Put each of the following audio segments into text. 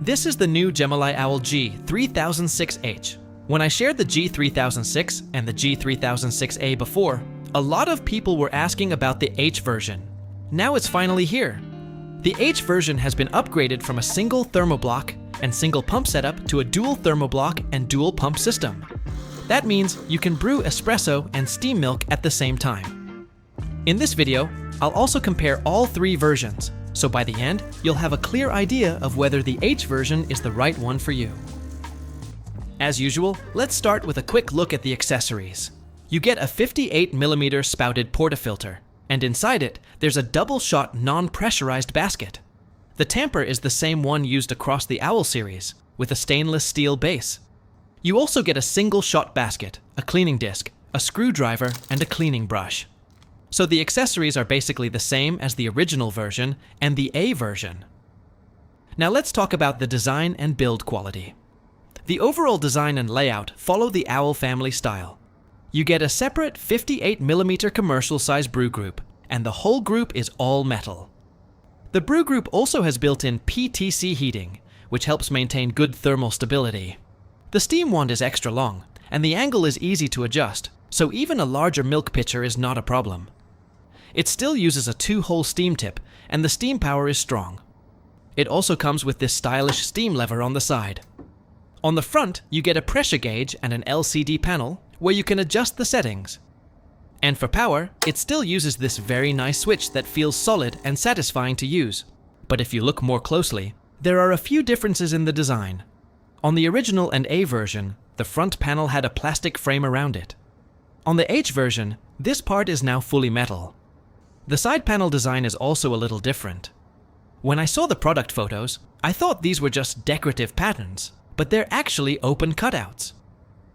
This is the new Gemilai OWL G3006H. When I shared the G3006 and the G3006A before, a lot of people were asking about the H version. Now it's finally here. The H version has been upgraded from a single thermoblock and single pump setup to a dual thermoblock and dual pump system. That means you can brew espresso and steam milk at the same time. In this video, I'll also compare all three versions, so by the end, you'll have a clear idea of whether the H version is the right one for you. As usual, let's start with a quick look at the accessories. You get a 58mm spouted portafilter, and inside it, there's a double-shot non-pressurized basket. The tamper is the same one used across the OWL series, with a stainless steel base. You also get a single-shot basket, a cleaning disc, a screwdriver, and a cleaning brush. So the accessories are basically the same as the original version and the A version. Now let's talk about the design and build quality. The overall design and layout follow the OWL family style. You get a separate 58mm commercial size brew group, and the whole group is all metal. The brew group also has built-in PTC heating, which helps maintain good thermal stability. The steam wand is extra long, and the angle is easy to adjust, so even a larger milk pitcher is not a problem. It still uses a 2-hole steam tip, and the steam power is strong. It also comes with this stylish steam lever on the side. On the front, you get a pressure gauge and an LCD panel where you can adjust the settings. And for power, it still uses this very nice switch that feels solid and satisfying to use. But if you look more closely, there are a few differences in the design. On the original and A version, the front panel had a plastic frame around it. On the H version, this part is now fully metal. The side panel design is also a little different. When I saw the product photos, I thought these were just decorative patterns, but they're actually open cutouts.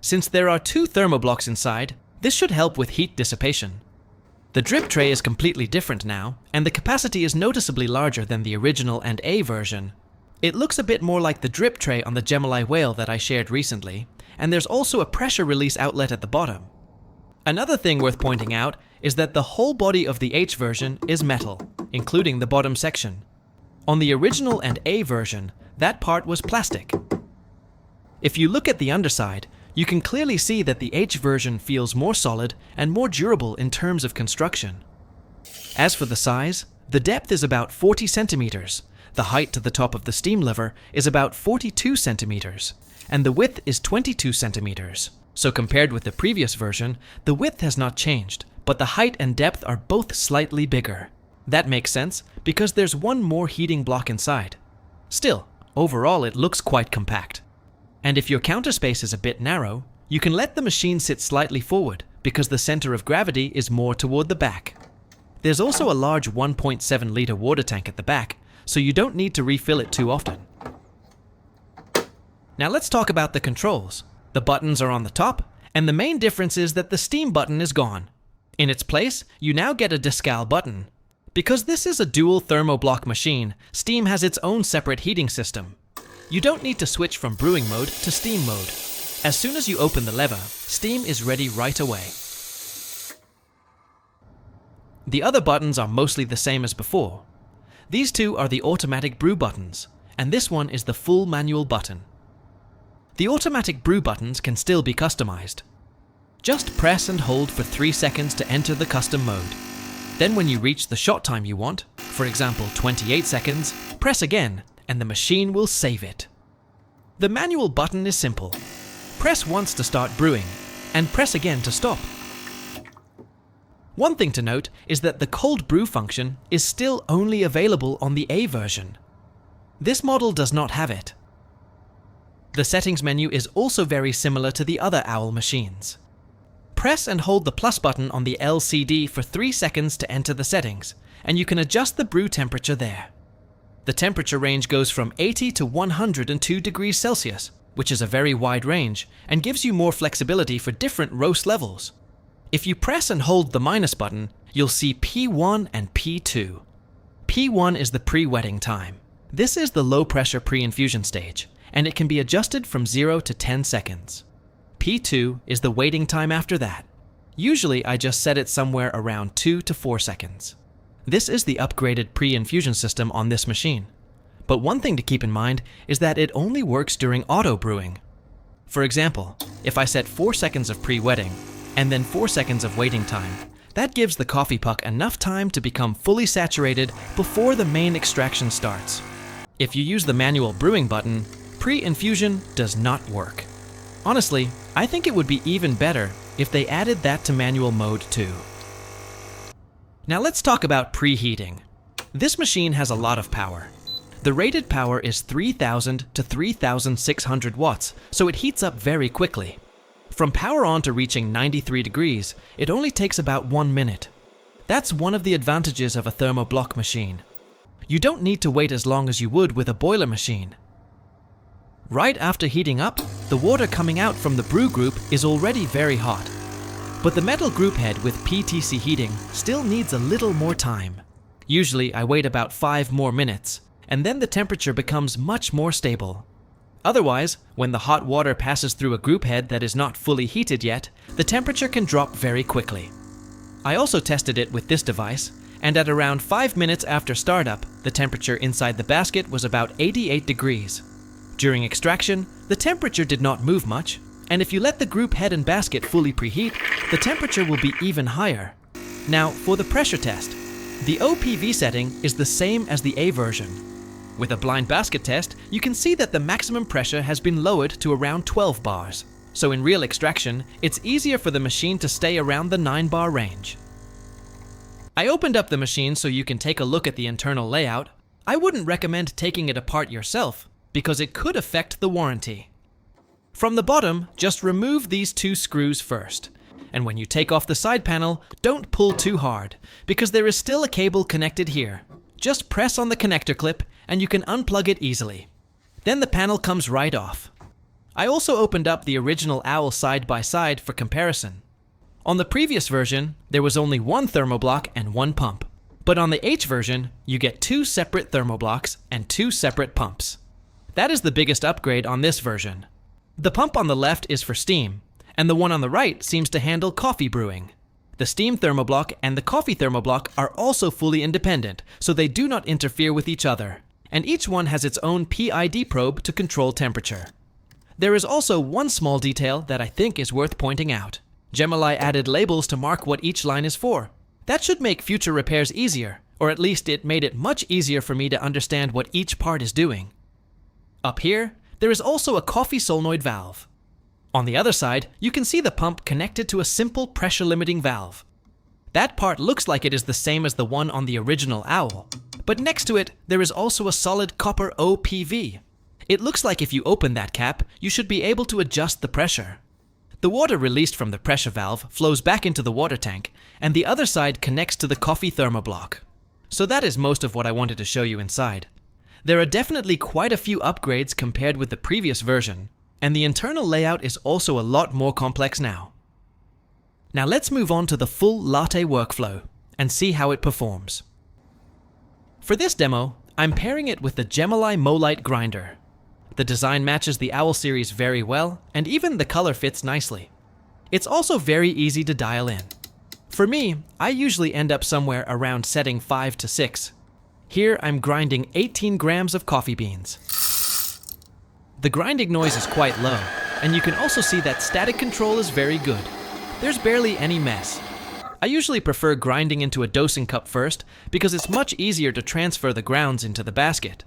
Since there are 2 thermoblocks inside, this should help with heat dissipation. The drip tray is completely different now, and the capacity is noticeably larger than the original and A version. It looks a bit more like the drip tray on the Gemilai Whale that I shared recently, and there's also a pressure release outlet at the bottom. Another thing worth pointing out is that the whole body of the H version is metal, including the bottom section. On the original and A version, that part was plastic. If you look at the underside, you can clearly see that the H version feels more solid and more durable in terms of construction. As for the size, the depth is about 40 centimeters, the height to the top of the steam lever is about 42 centimeters, and the width is 22 centimeters. So compared with the previous version, the width has not changed, but the height and depth are both slightly bigger. That makes sense because there's one more heating block inside. Still, overall it looks quite compact. And if your counter space is a bit narrow, you can let the machine sit slightly forward because the center of gravity is more toward the back. There's also a large 1.7-liter water tank at the back, so you don't need to refill it too often. Now let's talk about the controls. The buttons are on the top, and the main difference is that the steam button is gone. In its place, you now get a Descal button. Because this is a dual thermoblock machine, steam has its own separate heating system. You don't need to switch from brewing mode to steam mode. As soon as you open the lever, steam is ready right away. The other buttons are mostly the same as before. These two are the automatic brew buttons, and this one is the full manual button. The automatic brew buttons can still be customized. Just press and hold for 3 seconds to enter the custom mode. Then when you reach the shot time you want, for example 28 seconds, press again and the machine will save it. The manual button is simple. Press once to start brewing and press again to stop. One thing to note is that the cold brew function is still only available on the A version. This model does not have it. The settings menu is also very similar to the other OWL machines. Press and hold the plus button on the LCD for 3 seconds to enter the settings, and you can adjust the brew temperature there. The temperature range goes from 80 to 102 degrees Celsius, which is a very wide range, and gives you more flexibility for different roast levels. If you press and hold the minus button, you'll see P1 and P2. P1 is the pre-wetting time. This is the low-pressure pre-infusion stage, and it can be adjusted from 0 to 10 seconds. P2 is the waiting time after that. Usually I just set it somewhere around 2 to 4 seconds. This is the upgraded pre-infusion system on this machine. But one thing to keep in mind is that it only works during auto brewing. For example, if I set 4 seconds of pre-wetting and then 4 seconds of waiting time, that gives the coffee puck enough time to become fully saturated before the main extraction starts. If you use the manual brewing button, pre-infusion does not work. Honestly, I think it would be even better if they added that to manual mode too. Now let's talk about preheating. This machine has a lot of power. The rated power is 3000 to 3600 watts, so it heats up very quickly. From power on to reaching 93 degrees, it only takes about 1 minute. That's one of the advantages of a Thermoblock machine. You don't need to wait as long as you would with a boiler machine. Right after heating up, the water coming out from the brew group is already very hot. But the metal group head with PTC heating still needs a little more time. Usually I wait about 5 more minutes, and then the temperature becomes much more stable. Otherwise, when the hot water passes through a group head that is not fully heated yet, the temperature can drop very quickly. I also tested it with this device, and at around 5 minutes after startup, the temperature inside the basket was about 88 degrees. During extraction, the temperature did not move much, and if you let the group head and basket fully preheat, the temperature will be even higher. Now, for the pressure test. The OPV setting is the same as the A version. With a blind basket test, you can see that the maximum pressure has been lowered to around 12 bars. So in real extraction, it's easier for the machine to stay around the 9 bar range. I opened up the machine so you can take a look at the internal layout. I wouldn't recommend taking it apart yourself, because it could affect the warranty. From the bottom, just remove these 2 screws first. And when you take off the side panel, don't pull too hard, because there is still a cable connected here. Just press on the connector clip and you can unplug it easily. Then the panel comes right off. I also opened up the original OWL side by side for comparison. On the previous version, there was only 1 thermoblock and 1 pump. But on the H version, you get 2 separate thermoblocks and 2 separate pumps. That is the biggest upgrade on this version. The pump on the left is for steam, and the one on the right seems to handle coffee brewing. The steam thermoblock and the coffee thermoblock are also fully independent, so they do not interfere with each other, and each one has its own PID probe to control temperature. There is also one small detail that I think is worth pointing out. Gemilai added labels to mark what each line is for. That should make future repairs easier, or at least it made it much easier for me to understand what each part is doing. Up here, there is also a coffee solenoid valve. On the other side, you can see the pump connected to a simple pressure limiting valve. That part looks like it is the same as the one on the original OWL, but next to it, there is also a solid copper OPV. It looks like if you open that cap, you should be able to adjust the pressure. The water released from the pressure valve flows back into the water tank, and the other side connects to the coffee thermoblock. So that is most of what I wanted to show you inside. There are definitely quite a few upgrades compared with the previous version, and the internal layout is also a lot more complex now. Now let's move on to the full latte workflow and see how it performs. For this demo, I'm pairing it with the Gemilai MoLite grinder. The design matches the OWL series very well, and even the color fits nicely. It's also very easy to dial in. For me, I usually end up somewhere around setting 5 to 6. Here I'm grinding 18 grams of coffee beans. The grinding noise is quite low, and you can also see that static control is very good. There's barely any mess. I usually prefer grinding into a dosing cup first because it's much easier to transfer the grounds into the basket.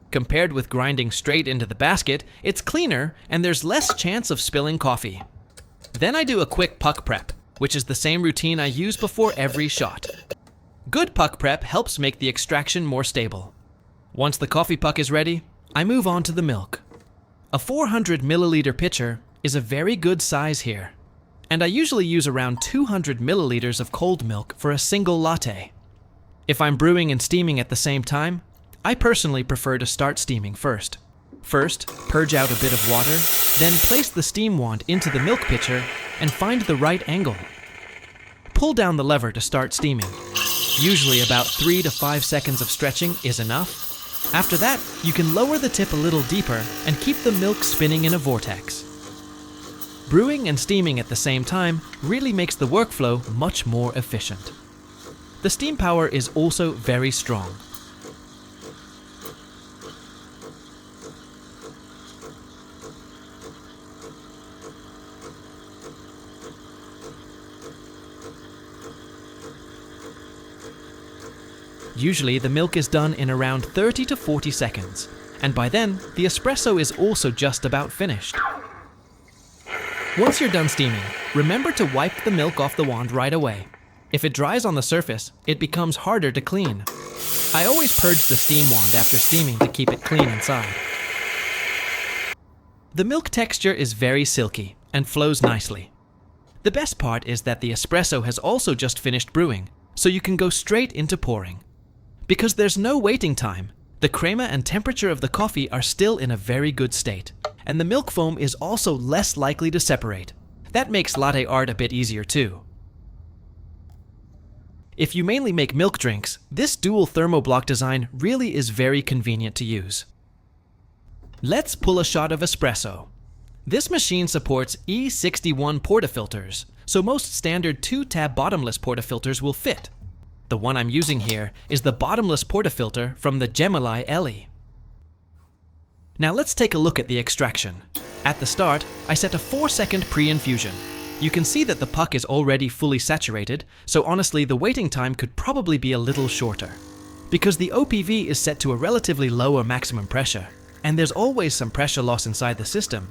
Compared with grinding straight into the basket, it's cleaner and there's less chance of spilling coffee. Then I do a quick puck prep, which is the same routine I use before every shot. Good puck prep helps make the extraction more stable. Once the coffee puck is ready, I move on to the milk. A 400 milliliter pitcher is a very good size here, and I usually use around 200 milliliters of cold milk for a single latte. If I'm brewing and steaming at the same time, I personally prefer to start steaming first. First, purge out a bit of water, then place the steam wand into the milk pitcher and find the right angle. Pull down the lever to start steaming. Usually about 3 to 5 seconds of stretching is enough. After that, you can lower the tip a little deeper and keep the milk spinning in a vortex. Brewing and steaming at the same time really makes the workflow much more efficient. The steam power is also very strong. Usually the milk is done in around 30 to 40 seconds, and by then the espresso is also just about finished. Once you're done steaming, remember to wipe the milk off the wand right away. If it dries on the surface, it becomes harder to clean. I always purge the steam wand after steaming to keep it clean inside. The milk texture is very silky and flows nicely. The best part is that the espresso has also just finished brewing, so you can go straight into pouring. Because there's no waiting time, the crema and temperature of the coffee are still in a very good state, and the milk foam is also less likely to separate. That makes latte art a bit easier too. If you mainly make milk drinks, this dual thermoblock design really is very convenient to use. Let's pull a shot of espresso. This machine supports E61 portafilters, so most standard 2-tab bottomless portafilters will fit. The one I'm using here is the bottomless portafilter from the Gemilai OWL. Now let's take a look at the extraction. At the start, I set a 4-second pre-infusion. You can see that the puck is already fully saturated, so honestly the waiting time could probably be a little shorter. Because the OPV is set to a relatively lower maximum pressure, and there's always some pressure loss inside the system.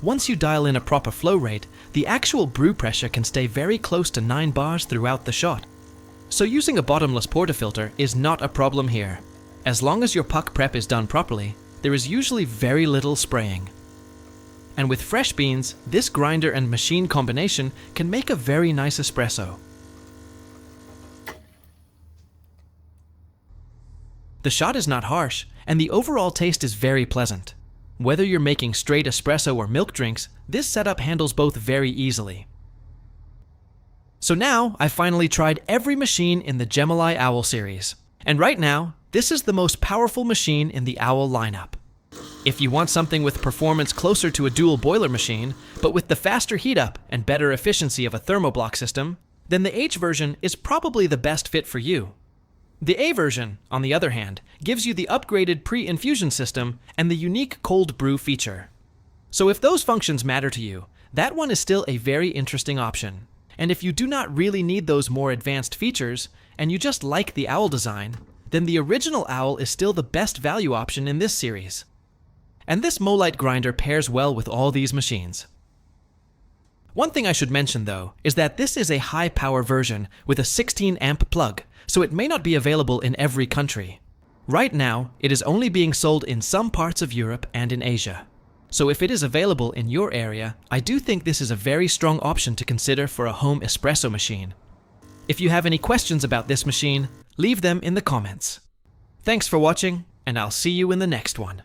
Once you dial in a proper flow rate, the actual brew pressure can stay very close to 9 bars throughout the shot. So using a bottomless portafilter is not a problem here. As long as your puck prep is done properly, there is usually very little spraying. And with fresh beans, this grinder and machine combination can make a very nice espresso. The shot is not harsh, and the overall taste is very pleasant. Whether you're making straight espresso or milk drinks, this setup handles both very easily. So now, I've finally tried every machine in the Gemilai OWL series. And right now, this is the most powerful machine in the OWL lineup. If you want something with performance closer to a dual boiler machine, but with the faster heat up and better efficiency of a thermoblock system, then the H version is probably the best fit for you. The A version, on the other hand, gives you the upgraded pre-infusion system and the unique cold brew feature. So if those functions matter to you, that one is still a very interesting option. And if you do not really need those more advanced features, and you just like the OWL design, then the original OWL is still the best value option in this series. And this Molite grinder pairs well with all these machines. One thing I should mention though, is that this is a high power version with a 16 amp plug, so it may not be available in every country. Right now, it is only being sold in some parts of Europe and in Asia. So if it is available in your area, I do think this is a very strong option to consider for a home espresso machine. If you have any questions about this machine, leave them in the comments. Thanks for watching, and I'll see you in the next one.